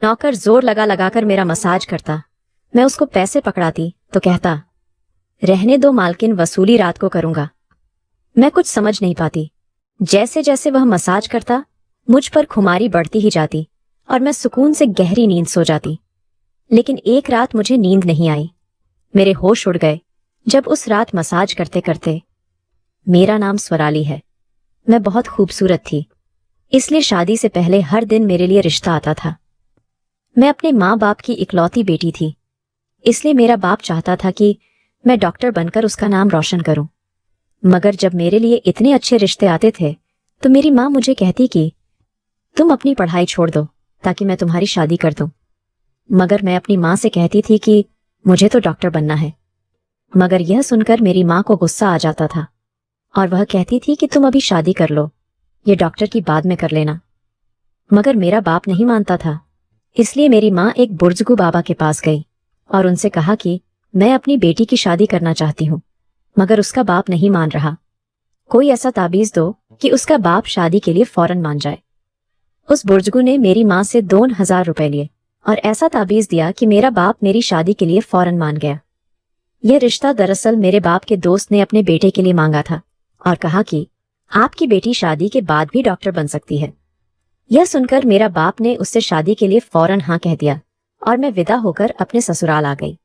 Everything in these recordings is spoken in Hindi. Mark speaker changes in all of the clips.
Speaker 1: नौकर जोर लगा लगाकर मेरा मसाज करता। मैं उसको पैसे पकड़ाती तो कहता, रहने दो मालकिन, वसूली रात को करूंगा। मैं कुछ समझ नहीं पाती। जैसे जैसे वह मसाज करता मुझ पर खुमारी बढ़ती ही जाती और मैं सुकून से गहरी नींद सो जाती। लेकिन एक रात मुझे नींद नहीं आई। मेरे होश उड़ गए जब उस रात मसाज करते करते, मेरा नाम स्वराली है, मैं बहुत खूबसूरत थी, इसलिए शादी से पहले हर दिन मेरे लिए रिश्ता आता था। मैं अपने माँ बाप की इकलौती बेटी थी, इसलिए मेरा बाप चाहता था कि मैं डॉक्टर बनकर उसका नाम रोशन करूं। मगर जब मेरे लिए इतने अच्छे रिश्ते आते थे तो मेरी माँ मुझे कहती कि तुम अपनी पढ़ाई छोड़ दो ताकि मैं तुम्हारी शादी कर दूं। मगर मैं अपनी माँ से कहती थी कि मुझे तो डॉक्टर बनना है। मगर यह सुनकर मेरी माँ को गुस्सा आ जाता था और वह कहती थी कि तुम अभी शादी कर लो, ये डॉक्टर की बाद में कर लेना। मगर मेरा बाप नहीं मानता था, इसलिए मेरी माँ एक बुजुर्ग बाबा के पास गई और उनसे कहा कि मैं अपनी बेटी की शादी करना चाहती हूँ। मगर उसका बाप नहीं मान रहा। कोई ऐसा ताबीज दो कि उसका बाप शादी के लिए फौरन मान जाए। उस बुजुर्ग ने मेरी माँ से 2000 रुपए लिए और ऐसा ताबीज दिया कि मेरा बाप मेरी शादी के लिए फौरन मान गया। यह रिश्ता दरअसल मेरे बाप के दोस्त ने अपने बेटे के लिए मांगा था और कहा कि आपकी बेटी शादी के बाद भी डॉक्टर बन सकती है। यह सुनकर मेरा बाप ने उससे शादी के लिए फौरन हाँ कह दिया और मैं विदा होकर अपने ससुराल आ गई।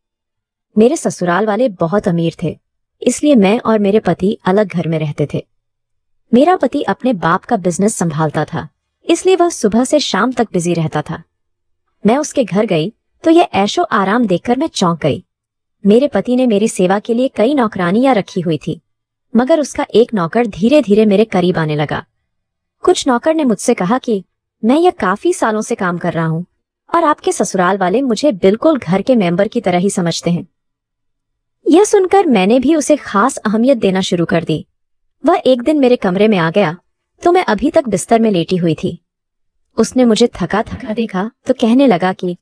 Speaker 1: मेरे ससुराल वाले बहुत अमीर थे, इसलिए मैं और मेरे पति अलग घर में रहते थे। मेरा पति अपने बाप का बिजनेस संभालता था, इसलिए वह सुबह से शाम तक बिजी रहता था। मैं उसके घर गई तो यह ऐशो आराम देखकर मैं चौंक गई। मेरे पति ने मेरी सेवा के लिए कई नौकरानियां रखी हुई थी, मगर उसका एक नौकर धीरे धीरे मेरे करीब आने लगा। कुछ नौकर ने मुझसे कहा कि मैं यह काफी सालों से काम कर रहा हूँ और आपके ससुराल वाले मुझे बिल्कुल घर के मेंबर की तरह ही समझते हैं। यह सुनकर मैंने भी उसे खास अहमियत देना शुरू कर दी। वह एक दिन मेरे कमरे में आ गया तो मैं अभी तक बिस्तर में लेटी हुई थी। उसने मुझे थका थका देखा तो कहने लगा कि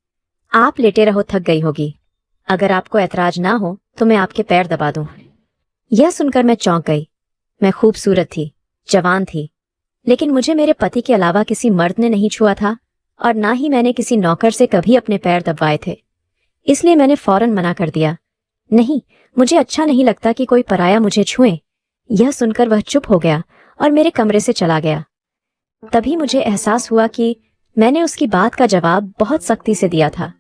Speaker 1: आप लेटे रहो, थक गई होगी, अगर आपको ऐतराज ना हो तो मैं आपके पैर दबा दूं। यह सुनकर मैं चौंक गई। मैं खूबसूरत थी, जवान थी, लेकिन मुझे मेरे पति के अलावा किसी मर्द ने नहीं छुआ था और ना ही मैंने किसी नौकर से कभी अपने पैर दबाए थे। इसलिए मैंने फौरन मना कर दिया, नहीं, मुझे अच्छा नहीं लगता कि कोई पराया मुझे छुए। यह सुनकर वह चुप हो गया और मेरे कमरे से चला गया। तभी मुझे एहसास हुआ कि मैंने उसकी बात का जवाब बहुत सख्ती से दिया था।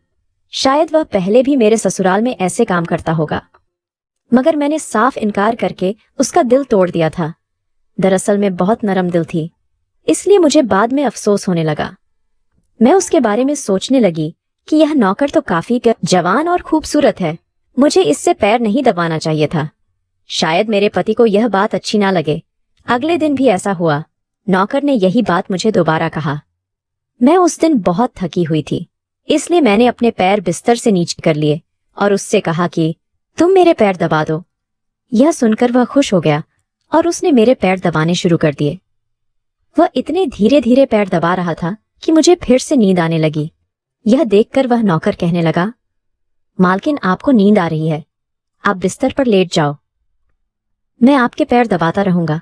Speaker 1: शायद वह पहले भी मेरे ससुराल में ऐसे काम करता होगा, मगर मैंने साफ इनकार करके उसका दिल तोड़ दिया था। दरअसल मैं बहुत नरम दिल थी, इसलिए मुझे बाद में अफसोस होने लगा। मैं उसके बारे में सोचने लगी कि यह नौकर तो काफी जवान और खूबसूरत है, मुझे इससे पैर नहीं दबाना चाहिए था। शायद मेरे पति को यह बात अच्छी ना लगे। अगले दिन भी ऐसा हुआ। नौकर ने यही बात मुझे दोबारा कहा। मैं उस दिन बहुत थकी हुई थी, इसलिए मैंने अपने पैर बिस्तर से नीचे कर लिए और उससे कहा कि तुम मेरे पैर दबा दो। यह सुनकर वह खुश हो गया और उसने मेरे पैर दबाने शुरू कर दिए। वह इतने धीरे धीरे पैर दबा रहा था कि मुझे फिर से नींद आने लगी। यह देखकर वह नौकर कहने लगा, मालकिन आपको नींद आ रही है, आप बिस्तर पर लेट जाओ, मैं आपके पैर दबाता रहूंगा।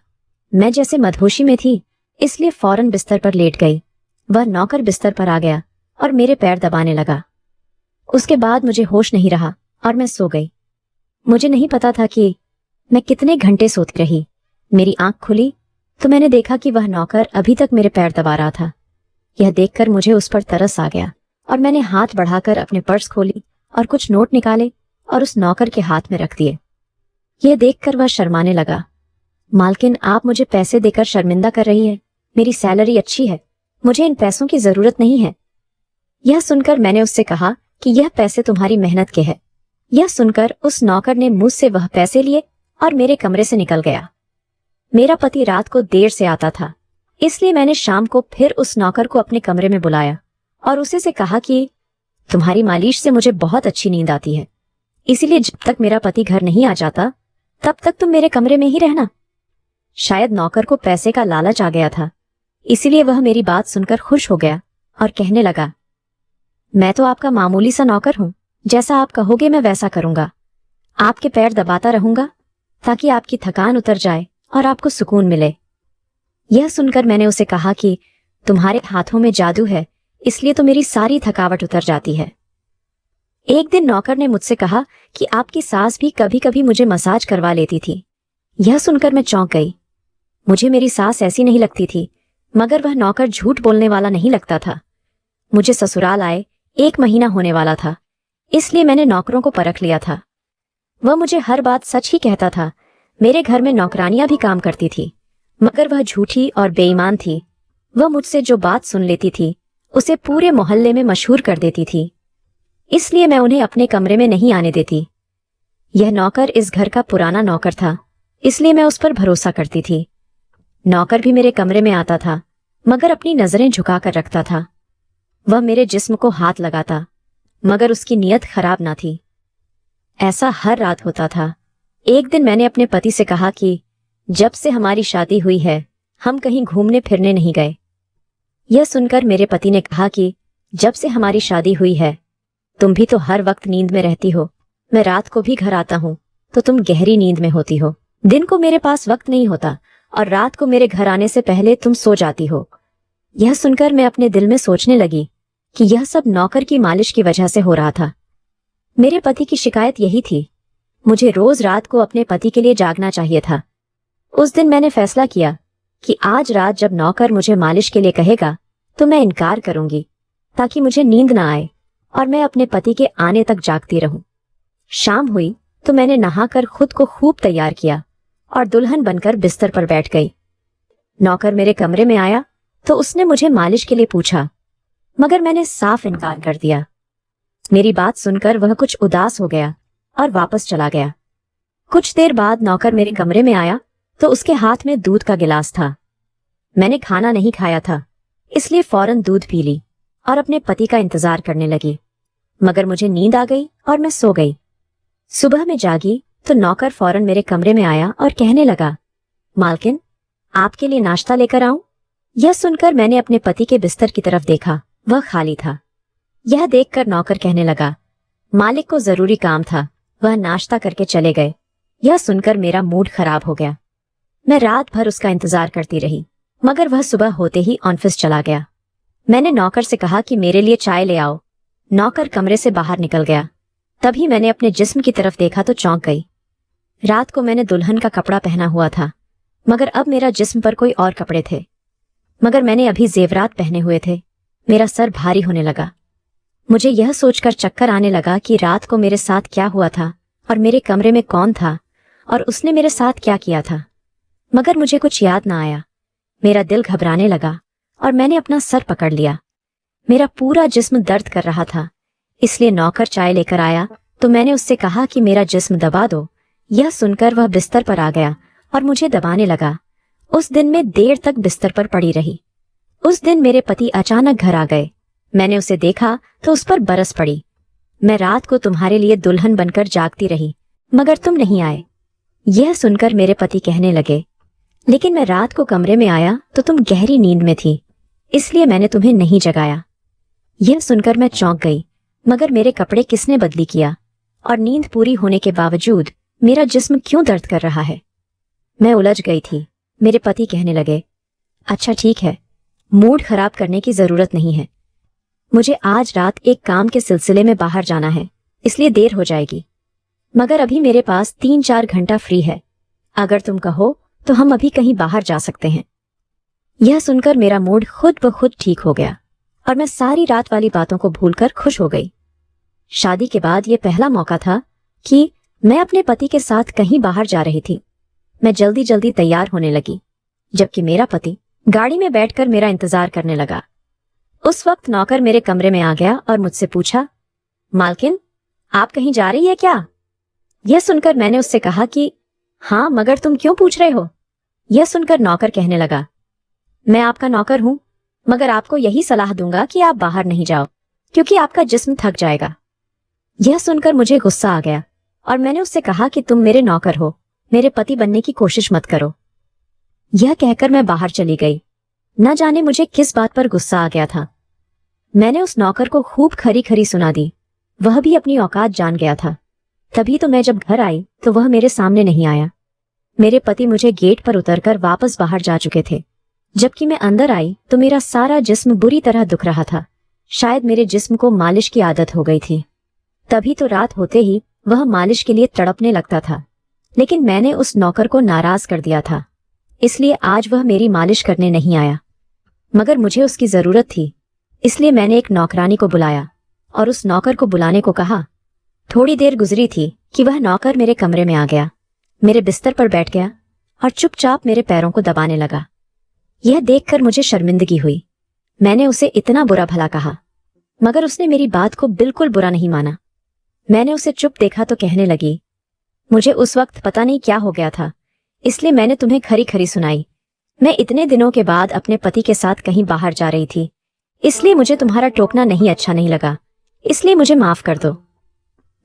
Speaker 1: मैं जैसे मदहोशी में थी, इसलिए फौरन बिस्तर पर लेट गई। वह नौकर बिस्तर पर आ गया और मेरे पैर दबाने लगा। उसके बाद मुझे होश नहीं रहा और मैं सो गई। मुझे नहीं पता था कि मैं कितने घंटे सोती रही। मेरी आंख खुली तो मैंने देखा कि वह नौकर अभी तक मेरे पैर दबा रहा था। यह देखकर मुझे उस पर तरस आ गया और मैंने हाथ बढ़ाकर अपने पर्स खोली और कुछ नोट निकाले और उस नौकर के हाथ में रख दिए। यह देखकर वह शर्माने लगा। मालकिन, आप मुझे पैसे देकर शर्मिंदा कर रही है, मेरी सैलरी अच्छी है, मुझे इन पैसों की जरूरत नहीं है। यह सुनकर मैंने उससे कहा कि यह पैसे तुम्हारी मेहनत के हैं। यह सुनकर उस नौकर ने मुझसे वह पैसे लिए और मेरे कमरे से निकल गया। मेरा पति रात को देर से आता था, इसलिए मैंने शाम को फिर उस नौकर को अपने कमरे में बुलाया और उसे से कहा कि तुम्हारी मालिश से मुझे बहुत अच्छी नींद आती है, इसीलिए जब तक मेरा पति घर नहीं आ जाता तब तक तुम मेरे कमरे में ही रहना। शायद नौकर को पैसे का लालच आ गया था, इसीलिए वह मेरी बात सुनकर खुश हो गया और कहने लगा, मैं तो आपका मामूली सा नौकर हूं, जैसा आप कहोगे मैं वैसा करूंगा। आपके पैर दबाता रहूंगा ताकि आपकी थकान उतर जाए और आपको सुकून मिले। यह सुनकर मैंने उसे कहा कि तुम्हारे हाथों में जादू है, इसलिए तो मेरी सारी थकावट उतर जाती है। एक दिन नौकर ने मुझसे कहा कि आपकी सास भी कभी कभी मुझे मसाज करवा लेती थी। यह सुनकर मैं चौंक गई। मुझे मेरी सास ऐसी नहीं लगती थी, मगर वह नौकर झूठ बोलने वाला नहीं लगता था। मुझे ससुराल आए 1 महीना होने वाला था, इसलिए मैंने नौकरों को परख लिया था। वह मुझे हर बात सच ही कहता था। मेरे घर में नौकरानियां भी काम करती थी, मगर वह झूठी और बेईमान थी। वह मुझसे जो बात सुन लेती थी उसे पूरे मोहल्ले में मशहूर कर देती थी, इसलिए मैं उन्हें अपने कमरे में नहीं आने देती। यह नौकर इस घर का पुराना नौकर था, इसलिए मैं उस पर भरोसा करती थी। नौकर भी मेरे कमरे में आता था, मगर अपनी नजरें झुकाकर रखता था। वह मेरे जिस्म को हाथ लगाता, मगर उसकी नीयत खराब ना थी। ऐसा हर रात होता था। एक दिन मैंने अपने पति से कहा कि जब से हमारी शादी हुई है हम कहीं घूमने फिरने नहीं गए। यह सुनकर मेरे पति ने कहा कि जब से हमारी शादी हुई है तुम भी तो हर वक्त नींद में रहती हो। मैं रात को भी घर आता हूँ तो तुम गहरी नींद में होती हो। दिन को मेरे पास वक्त नहीं होता और रात को मेरे घर आने से पहले तुम सो जाती हो। यह सुनकर मैं अपने दिल में सोचने लगी कि यह सब नौकर की मालिश की वजह से हो रहा था। मेरे पति की शिकायत यही थी। मुझे रोज रात को अपने पति के लिए जागना चाहिए था। उस दिन मैंने फैसला किया कि आज रात जब नौकर मुझे मालिश के लिए कहेगा तो मैं इनकार करूंगी, ताकि मुझे नींद ना आए और मैं अपने पति के आने तक जागती रहूं। शाम हुई तो मैंने नहाकर खुद को खूब तैयार किया और दुल्हन बनकर बिस्तर पर बैठ गई। नौकर मेरे कमरे में आया तो उसने मुझे मालिश के लिए पूछा, मगर मैंने साफ इनकार कर दिया। मेरी बात सुनकर वह कुछ उदास हो गया और वापस चला गया। कुछ देर बाद नौकर मेरे कमरे में आया तो उसके हाथ में दूध का गिलास था। मैंने खाना नहीं खाया था, इसलिए फौरन दूध पी ली और अपने पति का इंतजार करने लगी, मगर मुझे नींद आ गई और मैं सो गई। सुबह में जागी तो नौकर फौरन मेरे कमरे में आया और कहने लगा, मालकिन आपके लिए नाश्ता लेकर आऊं? यह सुनकर मैंने अपने पति के बिस्तर की तरफ देखा, वह खाली था। यह देखकर नौकर कहने लगा, मालिक को जरूरी काम था, वह नाश्ता करके चले गए। यह सुनकर मेरा मूड खराब हो गया। मैं रात भर उसका इंतजार करती रही, मगर वह सुबह होते ही ऑफिस चला गया। मैंने नौकर से कहा कि मेरे लिए चाय ले आओ। नौकर कमरे से बाहर निकल गया। तभी मैंने अपने जिस्म की तरफ देखा तो चौंक गई। रात को मैंने दुल्हन का कपड़ा पहना हुआ था, मगर अब मेरा जिस्म पर कोई और कपड़े थे। मगर मैंने अभी जेवरात पहने हुए थे। मेरा सर भारी होने लगा। मुझे यह सोचकर चक्कर आने लगा कि रात को मेरे साथ क्या हुआ था और मेरे कमरे में कौन था और उसने मेरे साथ क्या किया था, मगर मुझे कुछ याद ना आया। मेरा दिल घबराने लगा और मैंने अपना सर पकड़ लिया। मेरा पूरा जिस्म दर्द कर रहा था, इसलिए नौकर चाय लेकर आया तो मैंने उससे कहा कि मेरा जिस्म दबा दो। यह सुनकर वह बिस्तर पर आ गया और मुझे दबाने लगा। उस दिन मैं देर तक बिस्तर पर पड़ी रही। उस दिन मेरे पति अचानक घर आ गए। मैंने उसे देखा तो उस पर बरस पड़ी। मैं रात को तुम्हारे लिए दुल्हन बनकर जागती रही, मगर तुम नहीं आए। यह सुनकर मेरे पति कहने लगे, लेकिन मैं रात को कमरे में आया तो तुम गहरी नींद में थी, इसलिए मैंने तुम्हें नहीं जगाया। यह सुनकर मैं चौंक गई, मगर मेरे कपड़े किसने बदली किया और नींद पूरी होने के बावजूद मेरा जिस्म क्यों दर्द कर रहा है? मैं उलझ गई थी। मेरे पति कहने लगे, अच्छा ठीक है, मूड खराब करने की जरूरत नहीं है। मुझे आज रात एक काम के सिलसिले में बाहर जाना है, इसलिए देर हो जाएगी, मगर अभी मेरे पास 3-4 घंटा फ्री है। अगर तुम कहो तो हम अभी कहीं बाहर जा सकते हैं। यह सुनकर मेरा मूड खुद ब खुद ठीक हो गया और मैं सारी रात वाली बातों को भूलकर खुश हो गई। शादी के बाद यह पहला मौका था कि मैं अपने पति के साथ कहीं बाहर जा रही थी। मैं जल्दी जल्दी तैयार होने लगी, जबकि मेरा पति गाड़ी में बैठकर मेरा इंतजार करने लगा। उस वक्त नौकर मेरे कमरे में आ गया और मुझसे पूछा, मालकिन आप कहीं जा रही है क्या? यह सुनकर मैंने उससे कहा कि हाँ, मगर तुम क्यों पूछ रहे हो? यह सुनकर नौकर कहने लगा, मैं आपका नौकर हूं, मगर आपको यही सलाह दूंगा कि आप बाहर नहीं जाओ, क्योंकि आपका जिस्म थक जाएगा। यह सुनकर मुझे गुस्सा आ गया और मैंने उससे कहा कि तुम मेरे नौकर हो, मेरे पति बनने की कोशिश मत करो। यह कहकर मैं बाहर चली गई। न जाने मुझे किस बात पर गुस्सा आ गया था। मैंने उस नौकर को खूब खरी खरी सुना दी। वह भी अपनी औकात जान गया था। तभी तो मैं जब घर आई तो वह मेरे सामने नहीं आया। मेरे पति मुझे गेट पर उतरकर वापस बाहर जा चुके थे। जबकि मैं अंदर आई तो मेरा सारा जिस्म बुरी तरह दुख रहा था। शायद मेरे जिस्म को मालिश की आदत हो गई थी। तभी तो रात होते ही वह मालिश के लिए तड़पने लगता था। लेकिन मैंने उस नौकर को नाराज कर दिया था, इसलिए आज वह मेरी मालिश करने नहीं आया। मगर मुझे उसकी जरूरत थी, इसलिए मैंने एक नौकरानी को बुलाया और उस नौकर को बुलाने को कहा। थोड़ी देर गुजरी थी कि वह नौकर मेरे कमरे में आ गया, मेरे बिस्तर पर बैठ गया और चुपचाप मेरे पैरों को दबाने लगा। यह देखकर मुझे शर्मिंदगी हुई। मैंने उसे इतना बुरा भला कहा, मगर उसने मेरी बात को बिल्कुल बुरा नहीं माना। मैंने उसे चुप देखा तो कहने लगी, मुझे उस वक्त पता नहीं क्या हो गया था, इसलिए मैंने तुम्हें खरी खरी सुनाई। मैं इतने दिनों के बाद अपने पति के साथ कहीं बाहर जा रही थी, इसलिए मुझे तुम्हारा टोकना नहीं अच्छा नहीं लगा, इसलिए मुझे माफ कर दो।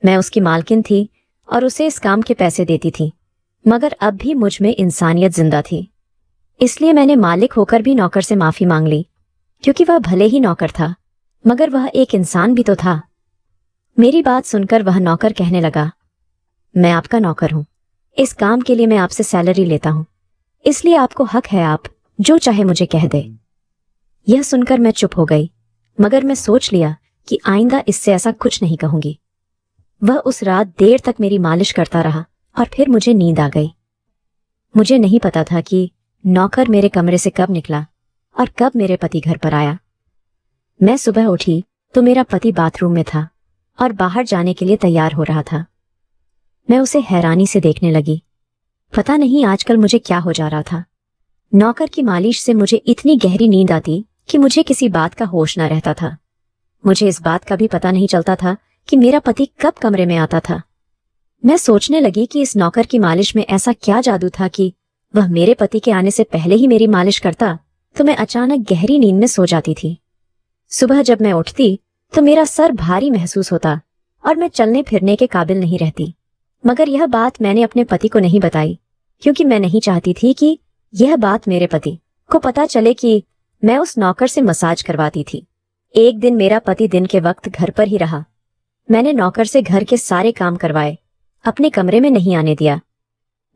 Speaker 1: मैं उसकी मालकिन थी और उसे इस काम के पैसे देती थी, मगर अब भी मुझ में इंसानियत जिंदा थी, इसलिए मैंने मालिक होकर भी नौकर से माफी मांग ली, क्योंकि वह भले ही नौकर था मगर वह एक इंसान भी तो था। मेरी बात सुनकर वह नौकर कहने लगा, मैं आपका नौकर हूं, इस काम के लिए मैं आपसे सैलरी लेता हूं, इसलिए आपको हक है आप जो चाहे मुझे कह दे। यह सुनकर मैं चुप हो गई, मगर मैं सोच लिया कि आइंदा इससे ऐसा कुछ नहीं कहूंगी। वह उस रात देर तक मेरी मालिश करता रहा और फिर मुझे नींद आ गई। मुझे नहीं पता था कि नौकर मेरे कमरे से कब निकला और कब मेरे पति घर पर आया। मैं सुबह उठी तो मेरा पति बाथरूम में था और बाहर जाने के लिए तैयार हो रहा था। मैं उसे हैरानी से देखने लगी। पता नहीं आजकल मुझे क्या हो जा रहा था। नौकर की मालिश से मुझे इतनी गहरी नींद आती कि मुझे किसी बात का होश न रहता था। मुझे इस बात का भी पता नहीं चलता था कि मेरा पति कब कमरे में आता था। मैं सोचने लगी कि इस नौकर की मालिश में ऐसा क्या जादू था कि वह मेरे पति के आने से पहले ही मेरी मालिश करता तो मैं अचानक गहरी नींद में सो जाती थी। सुबह जब मैं उठती तो मेरा सर भारी महसूस होता और मैं चलने फिरने के काबिल नहीं रहती। मगर यह बात मैंने अपने पति को नहीं बताई, क्योंकि मैं नहीं चाहती थी कि यह बात मेरे पति को पता चले कि मैं उस नौकर से मसाज करवाती थी। एक दिन मेरा पति दिन के वक्त घर पर ही रहा। मैंने नौकर से घर के सारे काम करवाए, अपने कमरे में नहीं आने दिया।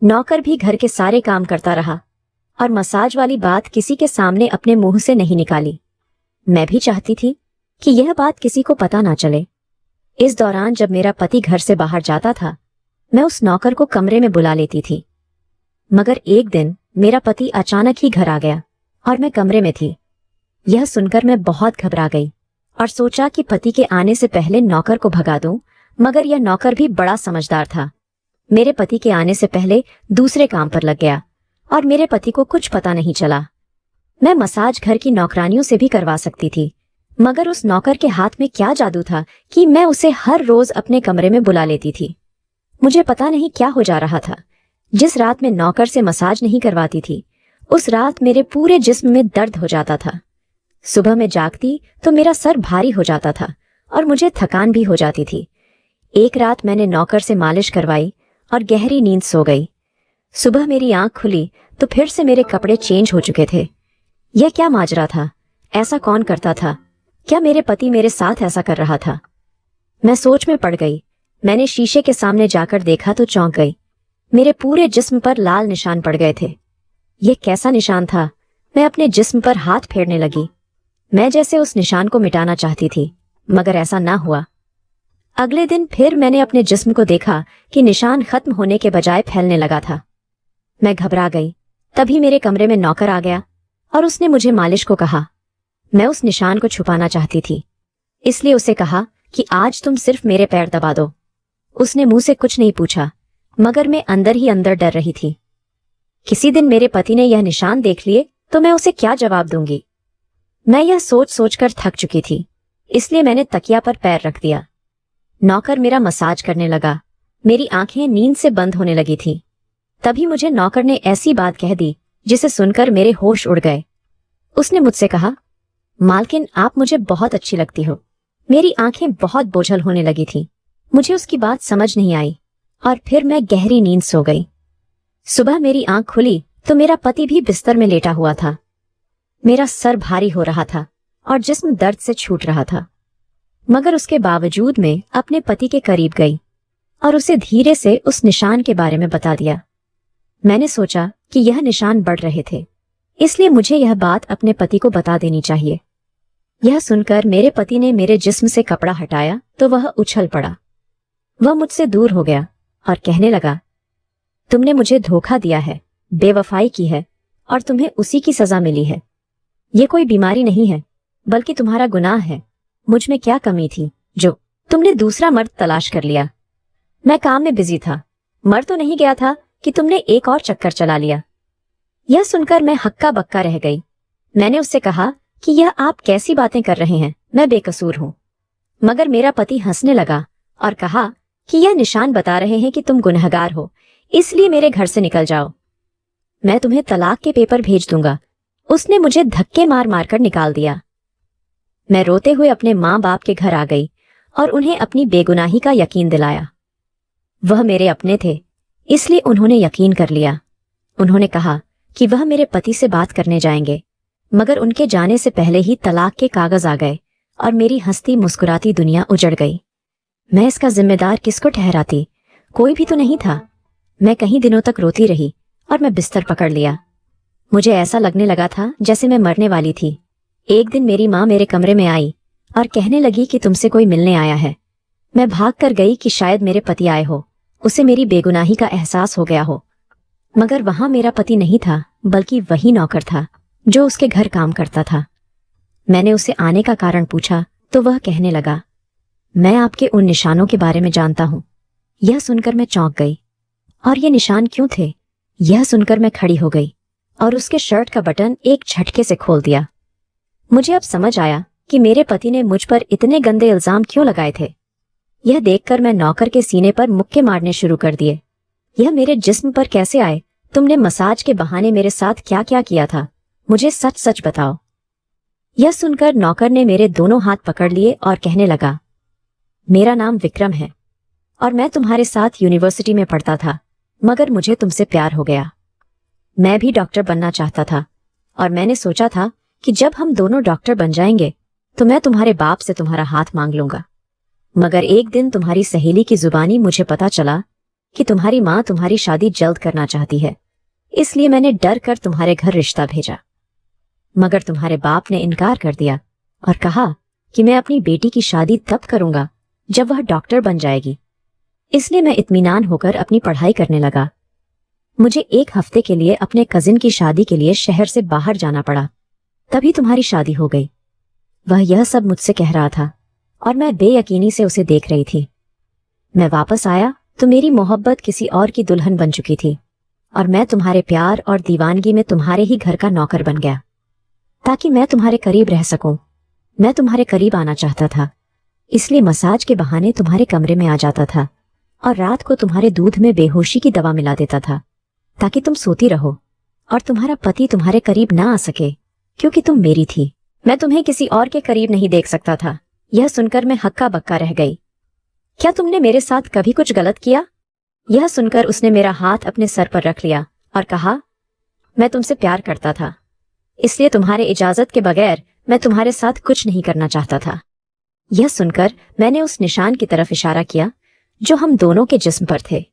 Speaker 1: नौकर भी घर के सारे काम करता रहा और मसाज वाली बात किसी के सामने अपने मुंह से नहीं निकाली। मैं भी चाहती थी कि यह बात किसी को पता ना चले। इस दौरान जब मेरा पति घर से बाहर जाता था, मैं उस नौकर को कमरे में बुला लेती थी। मगर एक दिन मेरा पति अचानक ही घर आ गया और मैं कमरे में थी। यह सुनकर मैं बहुत घबरा गई और सोचा कि पति के आने से पहले नौकर को भगा दूं, मगर यह नौकर भी बड़ा समझदार था। मेरे पति के आने से पहले दूसरे काम पर लग गया और मेरे पति को कुछ पता नहीं चला। मैं मसाज घर की नौकरानियों से भी करवा सकती थी, मगर उस नौकर के हाथ में क्या जादू था कि मैं उसे हर रोज अपने कमरे में बुला लेती थी। मुझे पता नहीं क्या हो जा रहा था। जिस रात मैं नौकर से मसाज नहीं करवाती थी, उस रात मेरे पूरे जिस्म में दर्द हो जाता था। सुबह में जागती तो मेरा सर भारी हो जाता था और मुझे थकान भी हो जाती थी। एक रात मैंने नौकर से मालिश करवाई और गहरी नींद सो गई। सुबह मेरी आंख खुली तो फिर से मेरे कपड़े चेंज हो चुके थे। यह क्या माजरा था? ऐसा कौन करता था? क्या मेरे पति मेरे साथ ऐसा कर रहा था? मैं सोच में पड़ गई। मैंने शीशे के सामने जाकर देखा तो चौंक गई। मेरे पूरे जिस्म पर लाल निशान पड़ गए थे। यह कैसा निशान था? मैं अपने जिस्म पर हाथ फेरने लगी। मैं जैसे उस निशान को मिटाना चाहती थी, मगर ऐसा ना हुआ। अगले दिन फिर मैंने अपने जिस्म को देखा कि निशान खत्म होने के बजाय फैलने लगा था। मैं घबरा गई। तभी मेरे कमरे में नौकर आ गया और उसने मुझे मालिश को कहा। मैं उस निशान को छुपाना चाहती थी, इसलिए उसे कहा कि आज तुम सिर्फ मेरे पैर दबा दो। उसने मुंह से कुछ नहीं पूछा, मगर मैं अंदर ही अंदर डर रही थी। किसी दिन मेरे पति ने यह निशान देख लिए तो मैं उसे क्या जवाब दूंगी। मैं यह सोच सोचकर थक चुकी थी, इसलिए मैंने तकिया पर पैर रख दिया। नौकर मेरा मसाज करने लगा। मेरी आंखें नींद से बंद होने लगी थीं। तभी मुझे नौकर ने ऐसी बात कह दी जिसे सुनकर मेरे होश उड़ गए। उसने मुझसे कहा, मालकिन आप मुझे बहुत अच्छी लगती हो। मेरी आंखें बहुत बोझल होने लगी थीं। मुझे उसकी बात समझ नहीं आई और फिर मैं गहरी नींद सो गई। सुबह मेरी आंख खुली तो मेरा पति भी बिस्तर में लेटा हुआ था। मेरा सर भारी हो रहा था और जिस्म दर्द से छूट रहा था, मगर उसके बावजूद मैं अपने पति के करीब गई और उसे धीरे से उस निशान के बारे में बता दिया। मैंने सोचा कि यह निशान बढ़ रहे थे, इसलिए मुझे यह बात अपने पति को बता देनी चाहिए। यह सुनकर मेरे पति ने मेरे जिस्म से कपड़ा हटाया तो वह उछल पड़ा। वह मुझसे दूर हो गया और कहने लगा, तुमने मुझे धोखा दिया है, बेवफाई की है और तुम्हें उसी की सजा मिली है। ये कोई बीमारी नहीं है, बल्कि तुम्हारा गुनाह है। मुझ में क्या कमी थी जो तुमने दूसरा मर्द तलाश कर लिया? मैं काम में बिजी था, मर तो नहीं गया था कि तुमने एक और चक्कर चला लिया। यह सुनकर मैं हक्का बक्का रह गई। मैंने उससे कहा कि यह आप कैसी बातें कर रहे हैं, मैं बेकसूर हूं। मगर मेरा पति हंसने लगा और कहा कि यह निशान बता रहे हैं कि तुम गुनहगार हो, इसलिए मेरे घर से निकल जाओ। मैं तुम्हें तलाक के पेपर भेज दूंगा। उसने मुझे धक्के मार मार कर निकाल दिया। मैं रोते हुए अपने माँ बाप के घर आ गई और उन्हें अपनी बेगुनाही का यकीन दिलाया। वह मेरे अपने थे, इसलिए उन्होंने यकीन कर लिया। उन्होंने कहा कि वह मेरे पति से बात करने जाएंगे, मगर उनके जाने से पहले ही तलाक के कागज आ गए और मेरी हंसती मुस्कुराती दुनिया उजड़ गई। मैं इसका जिम्मेदार किसको ठहराती? कोई भी तो नहीं था। मैं कई दिनों तक रोती रही और मैं बिस्तर पकड़ लिया। मुझे ऐसा लगने लगा था जैसे मैं मरने वाली थी। एक दिन मेरी माँ मेरे कमरे में आई और कहने लगी कि तुमसे कोई मिलने आया है। मैं भाग कर गई कि शायद मेरे पति आए हो, उसे मेरी बेगुनाही का एहसास हो गया हो। मगर वहां मेरा पति नहीं था, बल्कि वही नौकर था जो उसके घर काम करता था। मैंने उसे आने का कारण पूछा तो वह कहने लगा, मैं आपके उन निशानों के बारे में जानता हूं। यह सुनकर मैं चौंक गई। और ये निशान क्यों थे? यह सुनकर मैं खड़ी हो गई और उसके शर्ट का बटन एक झटके से खोल दिया। मुझे अब समझ आया कि मेरे पति ने मुझ पर इतने गंदे इल्जाम क्यों लगाए थे। यह देखकर मैं नौकर के सीने पर मुक्के मारने शुरू कर दिए। यह मेरे जिस्म पर कैसे आए? तुमने मसाज के बहाने मेरे साथ क्या क्या किया था? मुझे सच सच बताओ। यह सुनकर नौकर ने मेरे दोनों हाथ पकड़ लिए और कहने लगा, मेरा नाम विक्रम है और मैं तुम्हारे साथ यूनिवर्सिटी में पढ़ता था, मगर मुझे तुमसे प्यार हो गया। मैं भी डॉक्टर बनना चाहता था और मैंने सोचा था कि जब हम दोनों डॉक्टर बन जाएंगे तो मैं तुम्हारे बाप से तुम्हारा हाथ मांग लूंगा। मगर एक दिन तुम्हारी सहेली की जुबानी मुझे पता चला कि तुम्हारी माँ तुम्हारी शादी जल्द करना चाहती है, इसलिए मैंने डर कर तुम्हारे घर रिश्ता भेजा। मगर तुम्हारे बाप ने इनकार कर दिया और कहा कि मैं अपनी बेटी की शादी तब करूंगा जब वह डॉक्टर बन जाएगी। इसलिए मैं इत्मीनान होकर अपनी पढ़ाई करने लगा। मुझे एक हफ्ते के लिए अपने कजिन की शादी के लिए शहर से बाहर जाना पड़ा, तभी तुम्हारी शादी हो गई। वह यह सब मुझसे कह रहा था और मैं बेयकीनी से उसे देख रही थी। मैं वापस आया तो मेरी मोहब्बत किसी और की दुल्हन बन चुकी थी और मैं तुम्हारे प्यार और दीवानगी में तुम्हारे ही घर का नौकर बन गया ताकि मैं तुम्हारे करीब रह सकूं। मैं तुम्हारे करीब आना चाहता था, इसलिए मसाज के बहाने तुम्हारे कमरे में आ जाता था और रात को तुम्हारे दूध में बेहोशी की दवा मिला देता था ताकि तुम सोती रहो और तुम्हारा पति तुम्हारे करीब ना आ सके, क्योंकि तुम मेरी थी। मैं तुम्हें किसी और के करीब नहीं देख सकता था। यह सुनकर मैं हक्का बक्का रह गई। क्या तुमने मेरे साथ कभी कुछ गलत किया? यह सुनकर उसने मेरा हाथ अपने सर पर रख लिया और कहा, मैं तुमसे प्यार करता था, इसलिए तुम्हारे इजाजत के बगैर मैं तुम्हारे साथ कुछ नहीं करना चाहता था। यह सुनकर मैंने उस निशान की तरफ इशारा किया जो हम दोनों के जिस्म पर थे।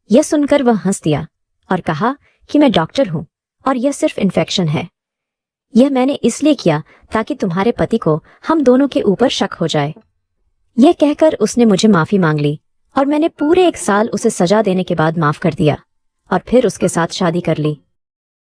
Speaker 1: यह सुनकर वह हंस दिया और कहा कि मैं डॉक्टर हूं और यह सिर्फ इन्फेक्शन है। यह मैंने इसलिए किया ताकि तुम्हारे पति को हम दोनों के ऊपर शक हो जाए। यह कहकर उसने मुझे माफी मांग ली और मैंने पूरे 1 साल उसे सजा देने के बाद माफ कर दिया और फिर उसके साथ शादी कर ली।